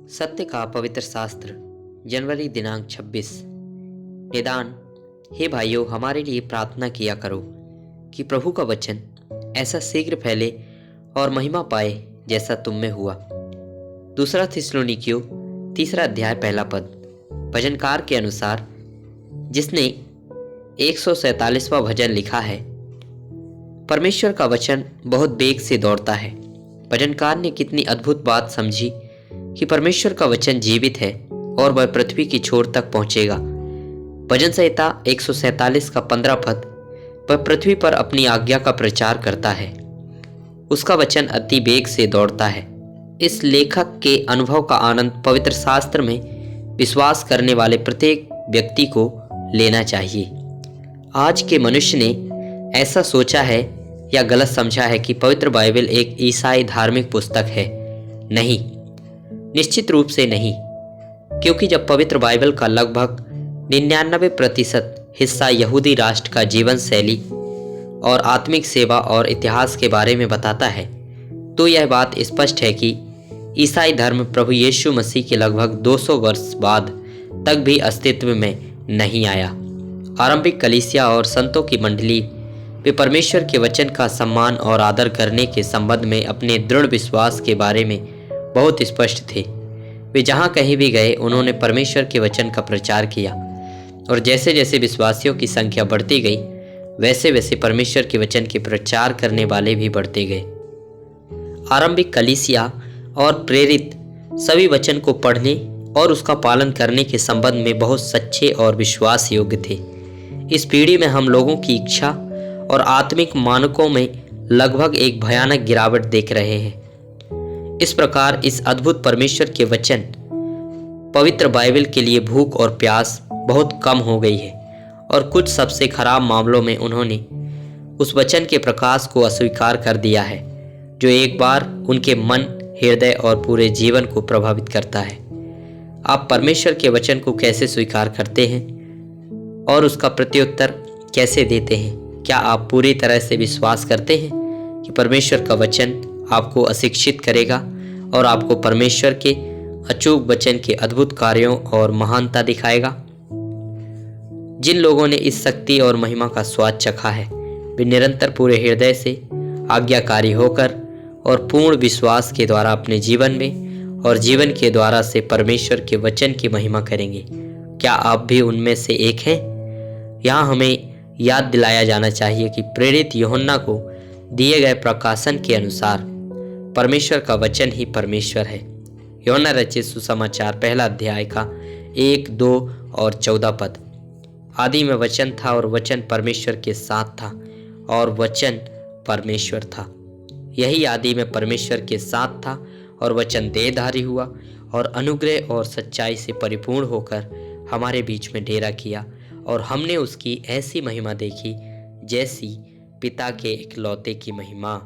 सत्य का पवित्र शास्त्र जनवरी दिनांक 26। निदान। हे भाइयों, हमारे लिए प्रार्थना किया करो कि प्रभु का वचन ऐसा शीघ्र फैले और महिमा पाए जैसा तुम में हुआ। दूसरा थिस्सलुनीकियों 3 अध्याय 1 पद। भजनकार के अनुसार, जिसने 147वां भजन लिखा है, परमेश्वर का वचन बहुत वेग से दौड़ता है। भजनकार ने कितनी अद्भुत बात समझी कि परमेश्वर का वचन जीवित है और वह पृथ्वी की छोर तक पहुंचेगा। भजन संहिता 147 का 15 पद। वह पृथ्वी पर अपनी आज्ञा का प्रचार करता है। उसका वचन अति वेग से दौड़ता है। इस लेखक के अनुभव का आनंद पवित्र शास्त्र में विश्वास करने वाले प्रत्येक व्यक्ति को लेना चाहिए। आज के मनुष्य ने ऐसा सोचा है या गलत समझा है कि पवित्र बाइबल एक ईसाई धार्मिक पुस्तक है। नहीं, निश्चित रूप से नहीं, क्योंकि जब पवित्र बाइबल का लगभग 99% हिस्सा यहूदी राष्ट्र का जीवन शैली और आत्मिक सेवा और इतिहास के बारे में बताता है, तो यह बात स्पष्ट है कि ईसाई धर्म प्रभु यीशु मसीह के लगभग 200 वर्ष बाद तक भी अस्तित्व में नहीं आया। आरंभिक कलीसिया और संतों की मंडली वे परमेश्वर के वचन का सम्मान और आदर करने के संबंध में अपने दृढ़ विश्वास के बारे में बहुत स्पष्ट थे। वे जहाँ कहीं भी गए, उन्होंने परमेश्वर के वचन का प्रचार किया, और जैसे जैसे विश्वासियों की संख्या बढ़ती गई, वैसे वैसे परमेश्वर के वचन के प्रचार करने वाले भी बढ़ते गए। आरंभिक कलीसिया और प्रेरित सभी वचन को पढ़ने और उसका पालन करने के संबंध में बहुत सच्चे और विश्वास योग्य थे। इस पीढ़ी में हम लोगों की इच्छा और आत्मिक मानकों में लगभग एक भयानक गिरावट देख रहे हैं। इस प्रकार इस अद्भुत परमेश्वर के वचन पवित्र बाइबल के लिए भूख और प्यास बहुत कम हो गई है, और कुछ सबसे खराब मामलों में उन्होंने उस वचन के प्रकाश को अस्वीकार कर दिया है, जो एक बार उनके मन, हृदय और पूरे जीवन को प्रभावित करता है। आप परमेश्वर के वचन को कैसे स्वीकार करते हैं और उसका प्रत्युत्तर कैसे देते हैं? क्या आप पूरी तरह से विश्वास करते हैं कि परमेश्वर का वचन आपको अशिक्षित करेगा और आपको परमेश्वर के अचूक वचन के अद्भुत कार्यों और महानता दिखाएगा? जिन लोगों ने इस शक्ति और महिमा का स्वाद चखा है, वे निरंतर पूरे हृदय से आज्ञाकारी होकर और पूर्ण विश्वास के द्वारा अपने जीवन में और जीवन के द्वारा से परमेश्वर के वचन की महिमा करेंगे। क्या आप भी उनमें से एक हैं? यहाँ हमें याद दिलाया जाना चाहिए कि प्रेरित यूहन्ना को दिए गए प्रकाशन के अनुसार परमेश्वर का वचन ही परमेश्वर है। यूहन्ना रचित सुसमाचार 1 अध्याय का 1, 2 और 14 पद। आदि में वचन था और वचन परमेश्वर के साथ था और वचन परमेश्वर था। यही आदि में परमेश्वर के साथ था, और वचन देहधारी हुआ और अनुग्रह और सच्चाई से परिपूर्ण होकर हमारे बीच में डेरा किया, और हमने उसकी ऐसी महिमा देखी जैसी पिता के इकलौते की महिमा।